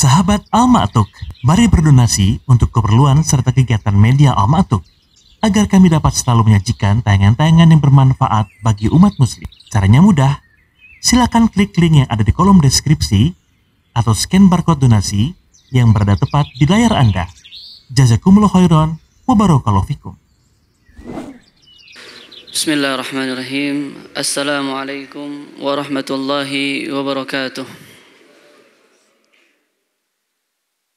Sahabat Al-Ma'tuk, mari berdonasi untuk keperluan serta kegiatan media Al-Ma'tuk agar kami dapat selalu menyajikan tayangan-tayangan yang bermanfaat bagi umat muslim. Caranya mudah, silakan klik link yang ada di kolom deskripsi atau scan barcode donasi yang berada tepat di layar Anda. Jazakumullah khairan wa barakallahu fikum. Bismillahirrahmanirrahim. Assalamualaikum warahmatullahi wabarakatuh.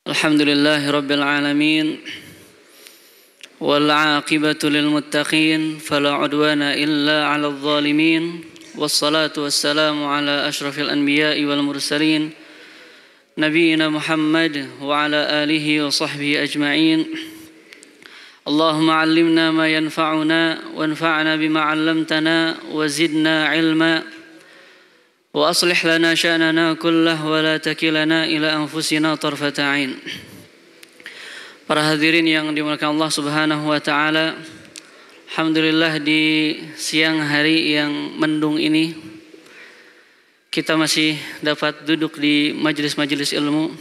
Alhamdulillahi rabbil alamin wal aqibatu lil muttaqin fala udwana illa 'alal zalimin wassalatu wassalamu ala asyrafil anbiya'i wal mursalin nabiyina Muhammad wa ala alihi wa sahbihi ajma'in. Allahumma 'allimna ma yanfa'una wanfa'na bima 'allamtana wa zidna 'ilma wa aslih lana sya'nana kullah wa la takilana ila anfusina tarfata 'ain. Para hadirin yang dimuliakan Allah Subhanahu wa taala, alhamdulillah di siang hari yang mendung ini kita masih dapat duduk di majelis-majelis ilmu.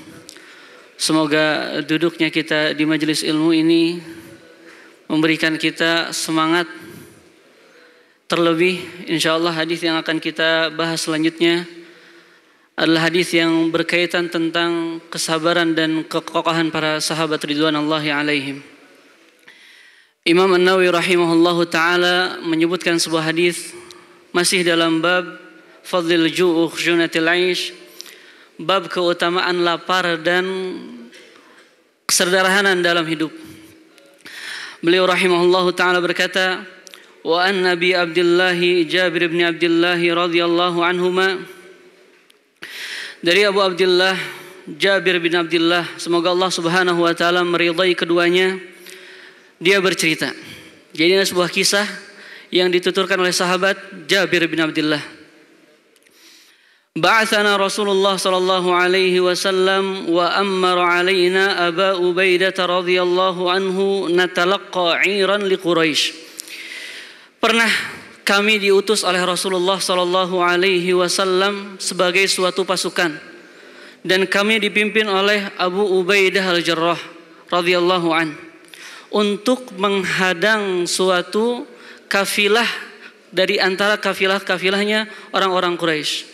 Semoga duduknya kita di majelis ilmu ini memberikan kita semangat. Terlebih insyaallah hadis yang akan kita bahas selanjutnya adalah hadis yang berkaitan tentang kesabaran dan kekokohan para sahabat ridwanullahi alaihim. Imam An-Nawawi rahimahullahu taala menyebutkan sebuah hadis masih dalam bab fadlil ju'u khusyunatil 'aish, bab keutamaan lapar dan kesederhanaan dalam hidup. Beliau rahimahullahu taala berkata, wa an Nabi Abdullah Jabir bin Abdullah radhiyallahu anhuma, dari Abu Abdullah Jabir bin Abdullah, semoga Allah Subhanahu wa taala meridai keduanya, dia bercerita. Jadi ini sebuah kisah yang dituturkan oleh sahabat Jabir bin Abdullah. Ba'athana Rasulullah sallallahu alaihi wasallam wa ammara alaina Aba Ubaidah radhiyallahu anhu natalaqqa 'iran li Quraisy. Pernah kami diutus oleh Rasulullah sallallahu alaihi wasallam sebagai suatu pasukan, dan kami dipimpin oleh Abu Ubaidah al-Jarrah radhiyallahu an untuk menghadang suatu kafilah dari antara kafilah-kafilahnya orang-orang Quraisy.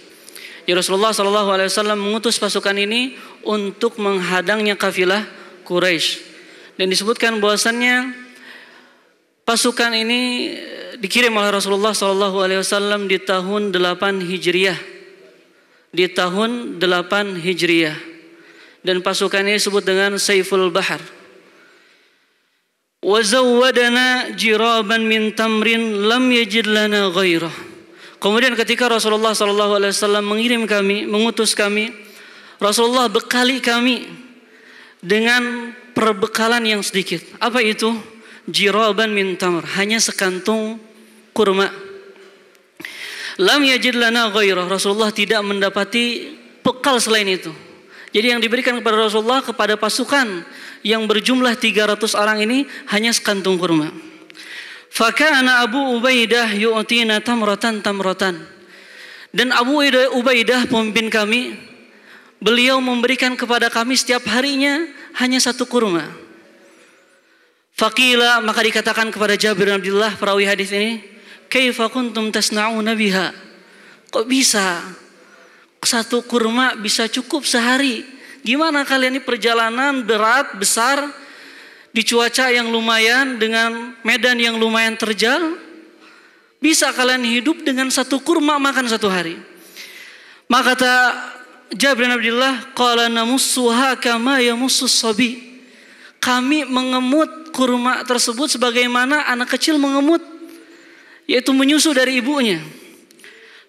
Ya, Rasulullah sallallahu alaihi wasallam mengutus pasukan ini untuk menghadangnya kafilah Quraisy, dan disebutkan bahwasannya pasukan ini dikirim oleh Rasulullah SAW di tahun 8 Hijriah. Di tahun 8 Hijriah. Dan pasukan ini disebut dengan Saiful Bahar. Wa zawwadana jiraban min tamrin lam yajid lana ghairah. Kemudian ketika Rasulullah SAW mengirim kami, mengutus kami, Rasulullah bekali kami dengan perbekalan yang sedikit. Apa itu? Jiraban min tamr, hanya sekantung kurma. Lam yajid lana ghairah, Rasulullah tidak mendapati bekal selain itu. Jadi yang diberikan kepada Rasulullah kepada pasukan yang berjumlah 300 orang ini hanya sekantung kurma. Fakana Abu Ubaidah yu'tina tamratan. Dan Abu Ubaidah pemimpin kami, beliau memberikan kepada kami setiap harinya hanya satu kurma. Faqila, maka dikatakan kepada Jabir bin Abdullah perawi hadis ini, kaifa kuntum tasna'una biha? Kok bisa satu kurma bisa cukup sehari? Gimana kalian ini perjalanan berat, besar, di cuaca yang lumayan, dengan medan yang lumayan terjal, bisa kalian hidup dengan satu kurma makan satu hari? Maka kata Jabir bin Abdullah, qala namussuha kama yamussus sabi. Kami mengemut kurma tersebut sebagaimana anak kecil mengemut, yaitu menyusu dari ibunya.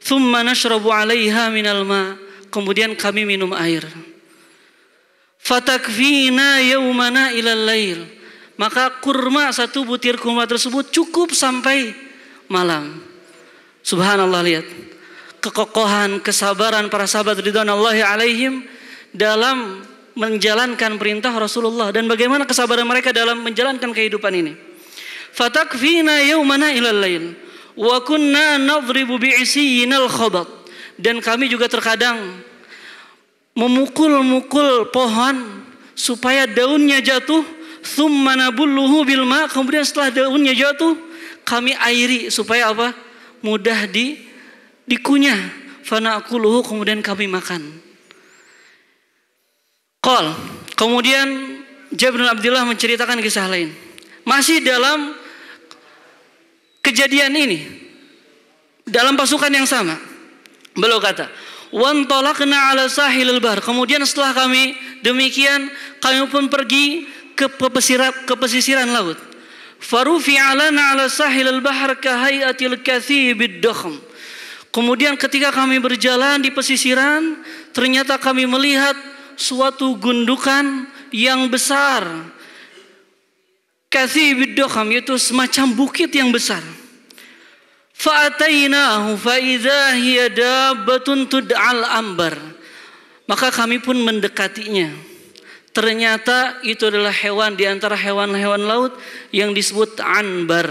Thumma nashrabu 'alaiha minal ma. Kemudian kami minum air. Fatakfina yaumana ilal lail. Maka kurma, satu butir kurma tersebut cukup sampai malam. Subhanallah, lihat kekokohan, kesabaran para sahabat ridwanullahi alaihim dalam menjalankan perintah Rasulullah, dan bagaimana kesabaran mereka dalam menjalankan kehidupan ini. Fatakfina yaumana ilal lail wa kunna nadribu bi'isiyinal khabat. Dan kami juga terkadang memukul-mukul pohon supaya daunnya jatuh, tsumma nabulluhu bil ma, kemudian setelah daunnya jatuh kami airi supaya apa? Mudah dikunyah. Fanaquluhu, kemudian kami makan. Kemudian Jabir bin Abdullah menceritakan kisah lain. Masih dalam kejadian ini, dalam pasukan yang sama, beliau kata, "Wantalaqna ala sahilil bahr." Kemudian setelah kami demikian, kami pun pergi ke pesisiran laut. Farufi'a lana ala sahilil bahr kahayatil kathibid dakhm. Kemudian ketika kami berjalan di pesisiran, ternyata kami melihat suatu gundukan yang besar. Kathibid dakhm, itu semacam bukit yang besar. Fa'atainahu fa'idha hiya dabbatun tud'al ambar. Maka kami pun mendekatinya. Ternyata itu adalah hewan di antara hewan-hewan laut yang disebut anbar.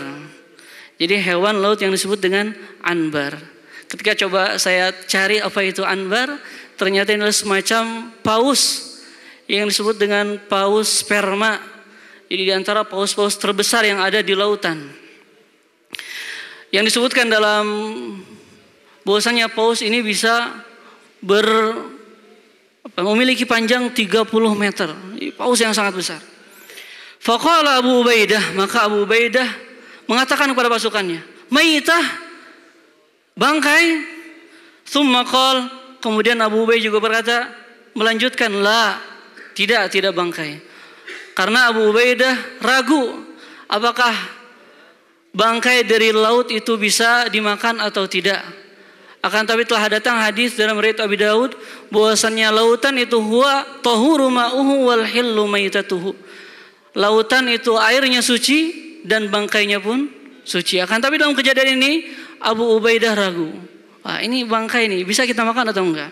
Jadi hewan laut yang disebut dengan anbar. Ketika coba saya cari apa itu anbar, ternyata ini adalah semacam paus yang disebut dengan paus sperma. Jadi di antara paus-paus terbesar yang ada di lautan. Yang disebutkan dalam bahwasanya paus ini bisa memiliki panjang 30 meter. Paus yang sangat besar. Faqala Abu Ubaidah, maka Abu Ubaidah mengatakan kepada pasukannya, "Maitah, bangkai." Tsumma qala, kemudian Abu Ubaidah juga berkata, melanjutkan, "La, tidak bangkai." Karena Abu Ubaidah ragu apakah bangkai dari laut itu bisa dimakan atau tidak. Akan tapi telah datang hadis dalam riwayat Abi Daud bahwasannya lautan itu huwa tahuru ma'uhu wal hillu maitatuhu. Lautan itu airnya suci dan bangkainya pun suci. Akan tapi dalam kejadian ini Abu Ubaidah ragu. Ini bangkai ini bisa kita makan atau enggak?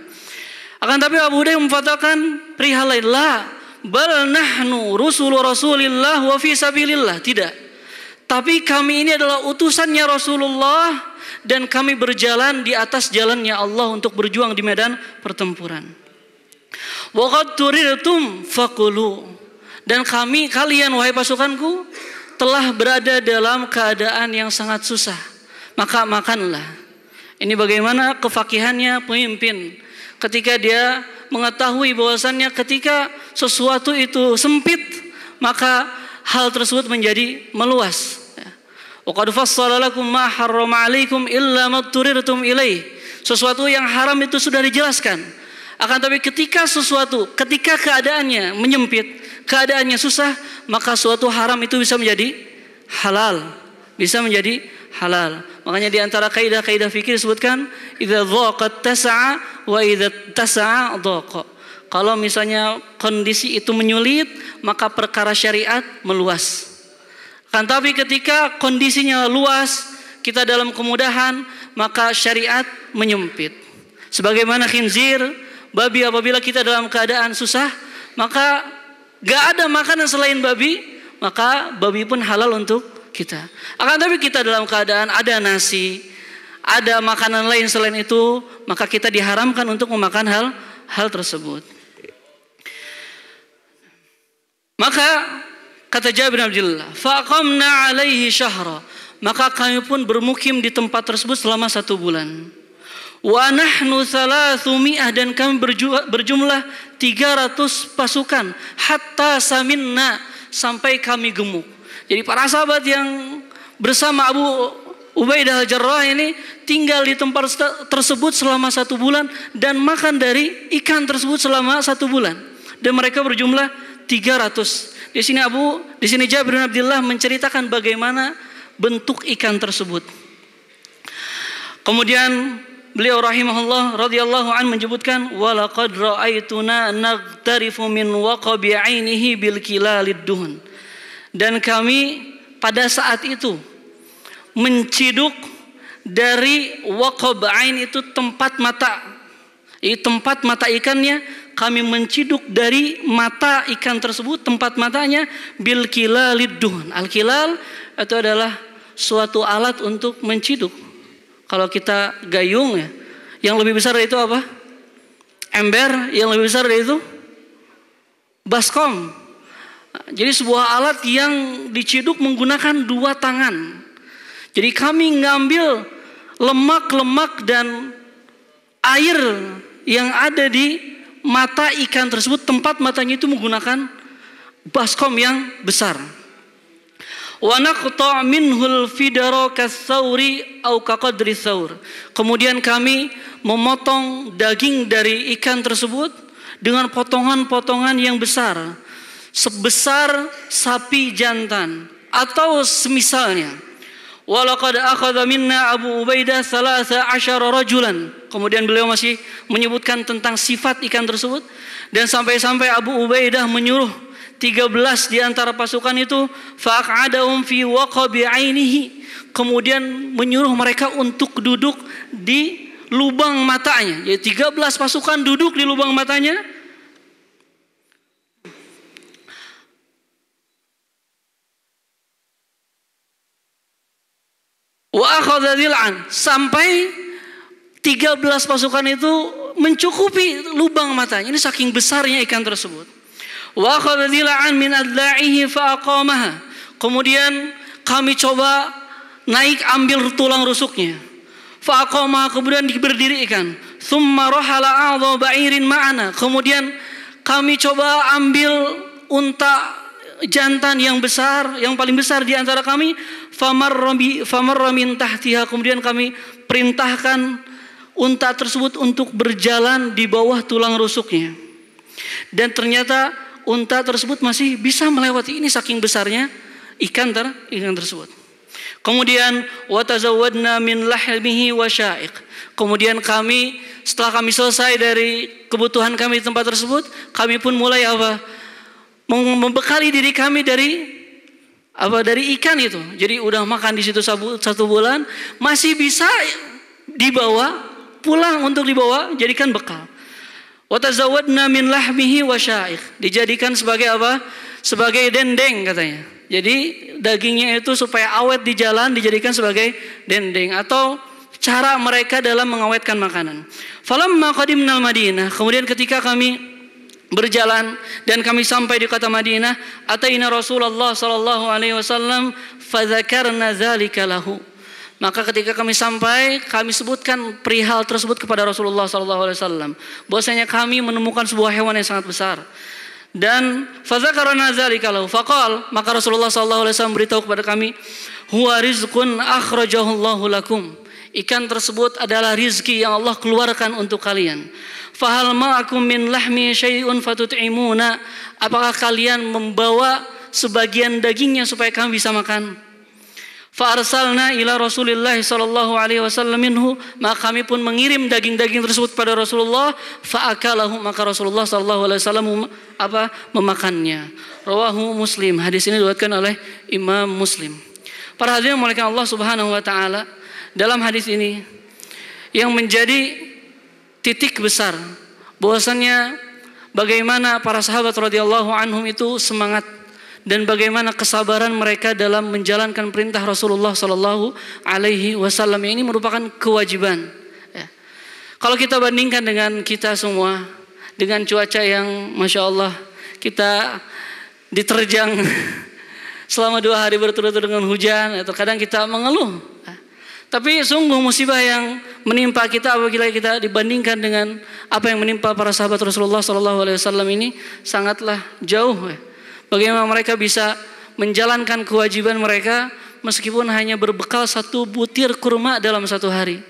Akan tapi Abu Ubaidah memfatwakan perihal lain, la bal nahnu Rasulillah wa fi sabilillah. Tidak. Tapi kami ini adalah utusannya Rasulullah dan kami berjalan di atas jalannya Allah untuk berjuang di medan pertempuran. Wa qad turirtum faqulu. Dan kalian wahai pasukanku telah berada dalam keadaan yang sangat susah, maka makanlah. Ini bagaimana kefakihannya pemimpin ketika dia mengetahui bahwasannya ketika sesuatu itu sempit, maka hal tersebut menjadi meluas. Wa qad fassala lakum ma harrama 'alaikum illa ma turirtum ilaih. Sesuatu yang haram itu sudah dijelaskan. Akan tapi ketika keadaannya menyempit, keadaannya susah, maka suatu haram itu bisa menjadi halal. Bisa menjadi halal. Makanya di antara kaidah-kaidah fikih disebutkan idza dhaqat tasa'a wa idza tasa'a dhaqa. Kalau misalnya kondisi itu menyulit, maka perkara syariat meluas. Kan tapi ketika kondisinya luas, kita dalam kemudahan, maka syariat menyempit. Sebagaimana khinzir, babi, apabila kita dalam keadaan susah, maka gak ada makanan selain babi, maka babi pun halal untuk kita. Akan tapi kita dalam keadaan ada nasi, ada makanan lain selain itu, maka kita diharamkan untuk memakan hal tersebut. Maka kata Jabir bin Abdullah, faqamna alaihi syahra, maka kami pun bermukim di tempat tersebut selama 1 bulan. Wa nahnu 300, dan kami berjumlah 300 pasukan. Hatta saminna, sampai kami gemuk. Jadi para sahabat yang bersama Abu Ubaidah al-Jarrah ini tinggal di tempat tersebut selama 1 bulan dan makan dari ikan tersebut selama 1 bulan. Dan mereka berjumlah 300. Di sini Jabir bin Abdullah menceritakan bagaimana bentuk ikan tersebut. Kemudian beliau rahimahullah radhiyallahu an menyebutkan walaqad ra'aituna naghtarifu min waqabi 'ainihi bil kilalid duhun. Dan kami pada saat itu menciduk dari waqab ain, itu tempat mata. Tempat mata ikannya, kami menciduk dari mata ikan tersebut, tempat matanya, bil kilalid duhun. Al-kilal itu adalah suatu alat untuk menciduk. Kalau kita gayung ya, yang lebih besar itu apa? ember yang lebih besar dari itu baskom. Jadi sebuah alat yang diciduk menggunakan 2 tangan. Jadi kami ngambil lemak-lemak dan air yang ada di mata ikan tersebut, tempat matanya itu menggunakan baskom yang besar. Wa naqta' minhul fidara kas-sauri au kaqadri saur. Kemudian kami memotong daging dari ikan tersebut dengan potongan-potongan yang besar, sebesar sapi jantan atau semisalnya. Walaqad akhadha minna Abu Ubaidah 13 rajulan. Kemudian beliau masih menyebutkan tentang sifat ikan tersebut, dan sampai-sampai Abu Ubaidah menyuruh 13 di antara pasukan itu faq'adahum fi waqabi 'ainihi, kemudian menyuruh mereka untuk duduk di lubang matanya. Jadi 13 pasukan duduk di lubang matanya. Wa akhadha dhil'an, sampai 13 pasukan itu mencukupi lubang matanya. Ini saking besarnya ikan tersebut. Wa akhadha dhil'an min adla'ihi fa aqamaha. Kemudian kami coba naik ambil tulang rusuknya. Fa aqamaha, kemudian diberdirikan. Tsumma rahala a'dha ba'irin ma'ana. Kemudian kami coba ambil unta jantan yang besar, yang paling besar di antara kami. Famarra min tahtiha, kemudian kami perintahkan unta tersebut untuk berjalan di bawah tulang rusuknya. Dan ternyata unta tersebut masih bisa melewati, ini saking besarnya ikan tersebut. Kemudian wa tazawwadna min lahmihi wa sya'iq. Kemudian kami, setelah kami selesai dari kebutuhan kami di tempat tersebut, kami pun mulai membekali diri kami dari ikan itu. Jadi udah makan di situ 1 bulan, masih bisa dibawa pulang untuk dibawa jadikan bekal. Wa tazawwadna min lahmihi wa sya'iq, dijadikan sebagai apa? Sebagai dendeng katanya. Jadi dagingnya itu supaya awet di jalan dijadikan sebagai dendeng atau cara mereka dalam mengawetkan makanan. Falamma qadimnal Madinah, kemudian ketika kami berjalan dan kami sampai di kota Madinah, ataina Rasulullah sallallahu alaihi wasallam fadzakarna dzalika lahu. Maka ketika kami sampai, kami sebutkan perihal tersebut kepada Rasulullah sallallahu alaihi wasallam, bahwasanya kami menemukan sebuah hewan yang sangat besar. Dan fadzakarna dzalika lahu faqal, maka Rasulullah sallallahu alaihi wasallam beritahu kepada kami, huwa rizqun akhrajahu Allahu lakum. Ikan tersebut adalah rizki yang Allah keluarkan untuk kalian. Fahal ma'akum min lahmi syai'un fatut'imuna, apakah kalian membawa sebagian dagingnya supaya kami bisa makan? Fa arsalna ila Rasulillah sallallahu alaihi wasallam minhu, maka kami pun mengirim daging-daging tersebut pada Rasulullah. Fa akalahu, maka Rasulullah sallallahu alaihi wasallam memakannya. Rawahu Muslim. Hadis ini diriwayatkan oleh Imam Muslim. Para hadirin muliakan Allah Subhanahu wa taala, dalam hadis ini yang menjadi titik besar bahwasannya bagaimana para sahabat radhiyallahu anhum itu semangat dan bagaimana kesabaran mereka dalam menjalankan perintah Rasulullah sallallahu alaihi wasallam. Ini merupakan kewajiban. Ya. Kalau kita bandingkan dengan kita semua, dengan cuaca yang masya Allah kita diterjang selama 2 hari berturut-turut dengan hujan, atau kadang kita mengeluh. Tapi sungguh musibah yang menimpa kita apabila kita dibandingkan dengan apa yang menimpa para sahabat Rasulullah SAW ini sangatlah jauh. Bagaimana mereka bisa menjalankan kewajiban mereka meskipun hanya berbekal 1 butir kurma dalam 1 hari.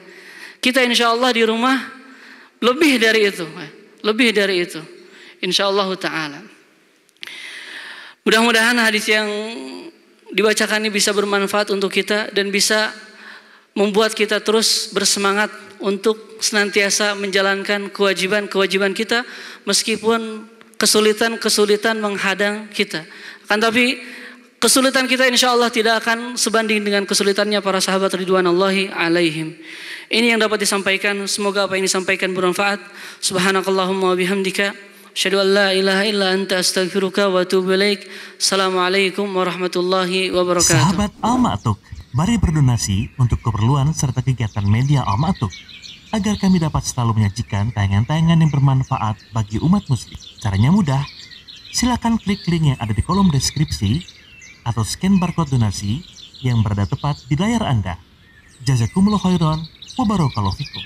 Kita insya Allah di rumah lebih dari itu, insya Allah Ta'ala. Mudah-mudahan hadis yang dibacakan ini bisa bermanfaat untuk kita dan bisa membuat kita terus bersemangat untuk senantiasa menjalankan kewajiban-kewajiban kita meskipun kesulitan-kesulitan menghadang kita. Akan tapi kesulitan kita insya Allah tidak akan sebanding dengan kesulitannya para sahabat ridwanullahi alaihim. Ini yang dapat disampaikan. Semoga apa yang disampaikan bermanfaat. Subhanakallahumma wa bihamdika asyhadu an la ilaha illa anta astaghfiruka wa atubu ilaik. Assalamualaikum warahmatullahi wabarakatuh. Sahabat Al Ma'tuk, mari berdonasi untuk keperluan serta kegiatan media Al Ma'tuk agar kami dapat selalu menyajikan tayangan-tayangan yang bermanfaat bagi umat muslim. Caranya mudah, silakan klik link yang ada di kolom deskripsi atau scan barcode donasi yang berada tepat di layar Anda. Jazakumullah khairan wa barakallahu fikum.